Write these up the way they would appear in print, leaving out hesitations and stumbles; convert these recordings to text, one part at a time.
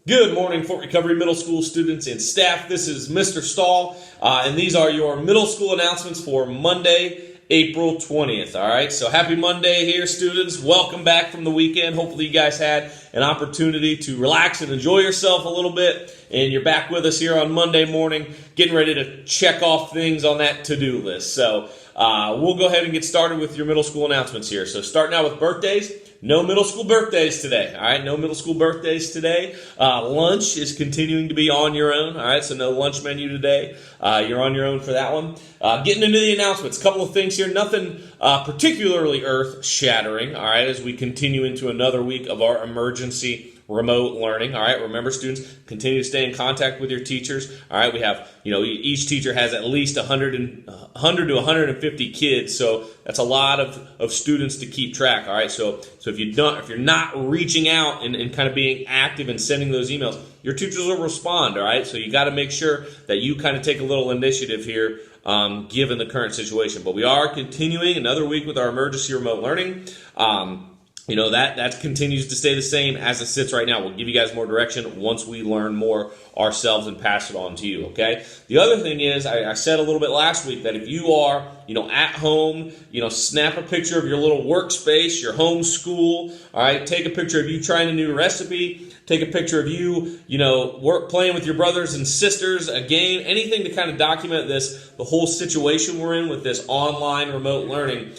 Good morning, Fort Recovery Middle School students and staff. This is Mr. Stahl, and these are your middle school announcements for Monday, April 20th. All right, so happy Monday here, students. Welcome back from the weekend. Hopefully you guys had an opportunity to relax and enjoy yourself a little bit, and you're back with us here on Monday morning, getting ready to check off things on that to-do list. So we'll go ahead and get started with your middle school announcements here. So starting out with birthdays. No middle school birthdays today, all right? No middle school birthdays today. Lunch is continuing to be on your own, all right? So no lunch menu today. You're on your own for that one. Getting into the announcements, a couple of things here. Nothing particularly earth-shattering, all right, as we continue into another week of our emergency remote learning. All right, remember, students, continue to stay in contact with your teachers. All right, we have, each teacher has at least 100 to 150 kids, so that's a lot of students to keep track. All right, so if you're not reaching out and kind of being active and sending those emails, your teachers will respond. All right, so you got to make sure that you kind of take a little initiative here, given the current situation. But we are continuing another week with our emergency remote learning. That continues to stay the same as it sits right now. We'll give you guys more direction once we learn more ourselves and pass it on to you, okay? The other thing is, I said a little bit last week that if you are, at home, snap a picture of your little workspace, your home school, all right? Take a picture of you trying a new recipe. Take a picture of you, playing with your brothers and sisters, a game, anything to kind of document the whole situation we're in with this online remote learning.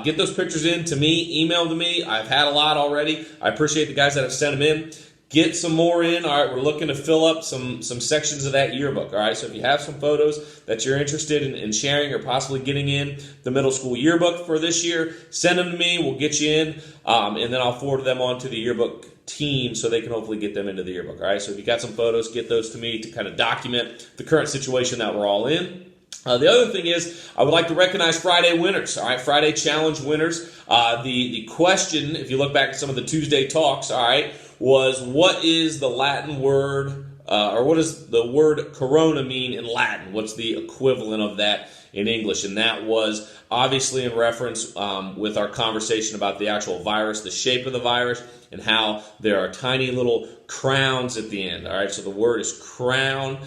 Get those pictures in to me, email them to me. I've had a lot already. I appreciate the guys that have sent them in. Get some more in. All right, we're looking to fill up some sections of that yearbook. All right, so if you have some photos that you're interested in sharing or possibly getting in the middle school yearbook for this year, send them to me. We'll get you in, and then I'll forward them on to the yearbook team so they can hopefully get them into the yearbook. All right, so if you got some photos, get those to me to kind of document the current situation that we're all in. The other thing is, I would like to recognize Friday winners, all right, Friday challenge winners. The question, if you look back at some of the Tuesday talks, all right, was what is the Latin word, or what does the word corona mean in Latin? What's the equivalent of that in English? And that was obviously in reference with our conversation about the actual virus, the shape of the virus, and how there are tiny little crowns at the end. All right, so the word is crown.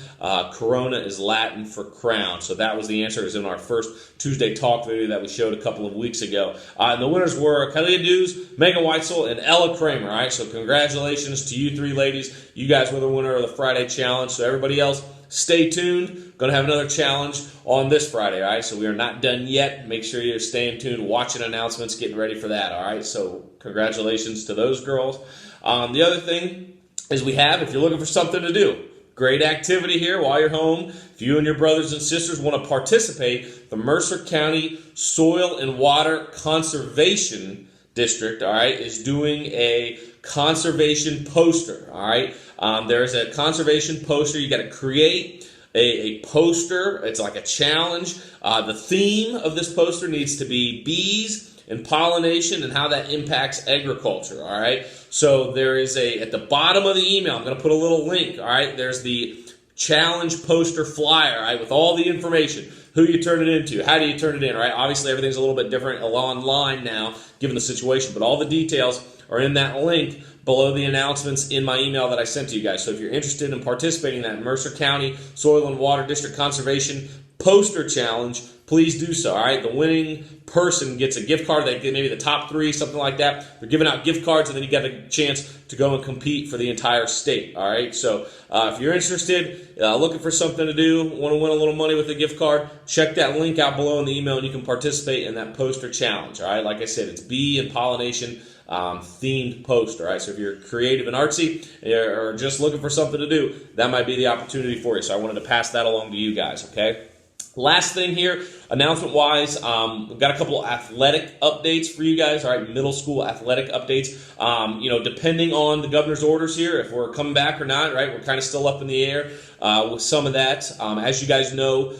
Corona is Latin for crown. So that was the answer. It was in our first Tuesday talk video that we showed a couple of weeks ago. And the winners were Kalia Dews, Megan Weitzel, and Ella Kramer. All right, so congratulations to you three ladies. You guys were the winner of the Friday challenge. So everybody else, stay tuned. Going to have another challenge on this Friday, all right? So we are not done yet. Make sure you're staying tuned, watching announcements, getting ready for that, all right? So congratulations to those girls. The other thing is if you're looking for something to do, great activity here while you're home. If you and your brothers and sisters want to participate, the Mercer County Soil and Water Conservation District, all right, is doing a conservation poster, all right? There's a conservation poster. You got to create a poster. It's like a challenge. The theme of this poster needs to be bees and pollination and how that impacts agriculture, all right? So there is at the bottom of the email, I'm going to put a little link, all right? There's the challenge poster flyer, all right, with all the information. Who you turn it into, how do you turn it in, right? Obviously, everything's a little bit different online now, given the situation, but all the details are in that link below the announcements in my email that I sent to you guys. So if you're interested in participating in that Mercer County Soil and Water District Conservation Poster Challenge, please do so, all right? The winning person gets a gift card. They get maybe the top three, something like that. They're giving out gift cards, and then you got a chance to go and compete for the entire state, all right? So if you're interested, looking for something to do, want to win a little money with a gift card, check that link out below in the email, and you can participate in that poster challenge, all right? Like I said, it's bee and pollination themed poster, all right? So if you're creative and artsy or just looking for something to do, that might be the opportunity for you. So I wanted to pass that along to you guys, okay? Last thing here, announcement-wise, we've got a couple of athletic updates for you guys, all right, middle school athletic updates. Depending on the governor's orders here, if we're coming back or not, right, we're kind of still up in the air with some of that. As you guys know,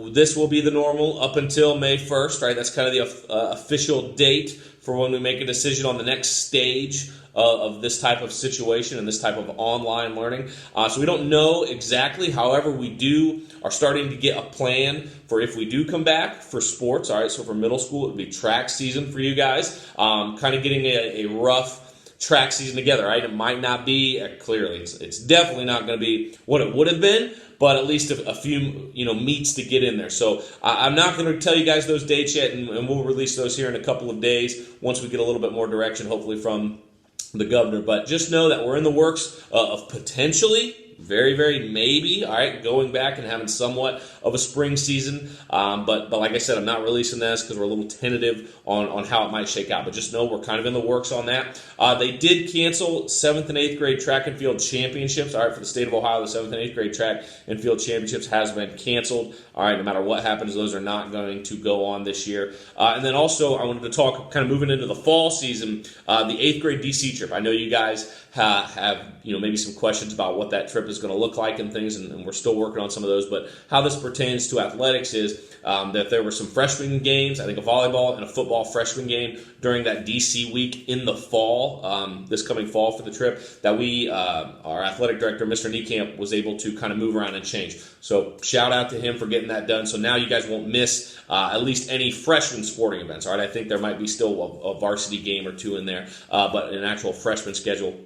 this will be the normal up until May 1st, right? That's kind of the official date for when we make a decision on the next stage of this type of situation and this type of online learning. So we don't know exactly. However, we are starting to get a plan for if we do come back for sports. All right, so for middle school, it would be track season for you guys. Kind of getting a rough track season together, right? It might not be, clearly, it's definitely not going to be what it would have been, but at least a few, meets to get in there. So I'm not going to tell you guys those dates yet, and we'll release those here in a couple of days once we get a little bit more direction, hopefully from the governor. But just know that we're in the works of potentially, very, very maybe, all right, going back and having somewhat of a spring season. But like I said, I'm not releasing this because we're a little tentative on how it might shake out. But just know we're kind of in the works on that. They did cancel 7th and 8th grade track and field championships. All right, for the state of Ohio, the 7th and 8th grade track and field championships has been canceled. All right, no matter what happens, those are not going to go on this year. And then also, I wanted to talk, kind of moving into the fall season, the 8th grade DC trip. I know you guys have maybe some questions about what that trip is going to look like and things, and we're still working on some of those. But how this pertains to athletics is that there were some freshman games, I think a volleyball and a football freshman game during that DC week in the fall, this coming fall for the trip, that our athletic director, Mr. Niekamp, was able to kind of move around and change. So shout out to him for getting that done. So now you guys won't miss at least any freshman sporting events. All right, I think there might be still a varsity game or two in there, but an actual freshman schedule,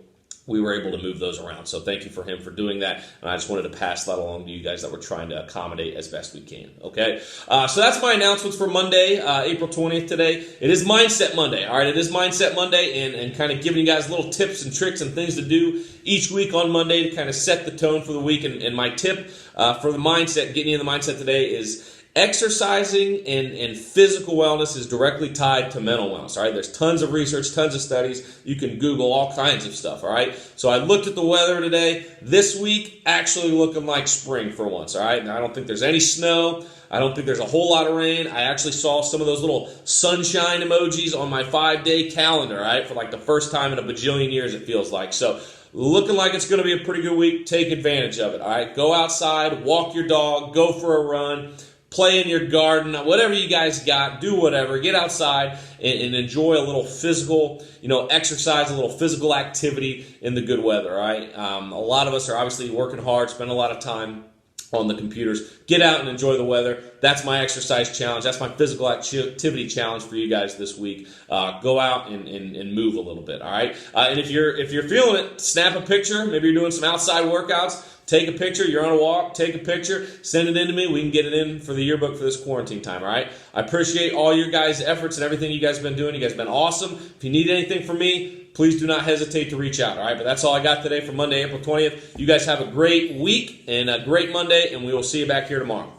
we were able to move those around. So thank you for him for doing that. And I just wanted to pass that along to you guys that we're trying to accommodate as best we can. Okay? So that's my announcements for Monday, April 20th today. It is Mindset Monday. All right, it is Mindset Monday, and kind of giving you guys little tips and tricks and things to do each week on Monday to kind of set the tone for the week. And my tip for the mindset, getting in the mindset today, is exercising and physical wellness is directly tied to mental wellness, all right? There's tons of research, tons of studies. You can Google all kinds of stuff, all right? So I looked at the weather today. This week, actually looking like spring for once, all right? Now, I don't think there's any snow. I don't think there's a whole lot of rain. I actually saw some of those little sunshine emojis on my 5-day calendar, all right? For like the first time in a bajillion years, it feels like. So looking like it's going to be a pretty good week. Take advantage of it, all right? Go outside, walk your dog, go for a run, play in your garden, whatever you guys got, do whatever. Get outside and enjoy a little physical, exercise, a little physical activity in the good weather, all right? A lot of us are obviously working hard, spend a lot of time on the computers. Get out and enjoy the weather. That's my exercise challenge. That's my physical activity challenge for you guys this week. Go out and move a little bit, all right? And if you're feeling it, snap a picture. Maybe you're doing some outside workouts. Take a picture. You're on a walk. Take a picture. Send it in to me. We can get it in for the yearbook for this quarantine time, all right? I appreciate all your guys' efforts and everything you guys have been doing. You guys have been awesome. If you need anything from me, please do not hesitate to reach out, all right? But that's all I got today for Monday, April 20th. You guys have a great week and a great Monday, and we will see you back here tomorrow.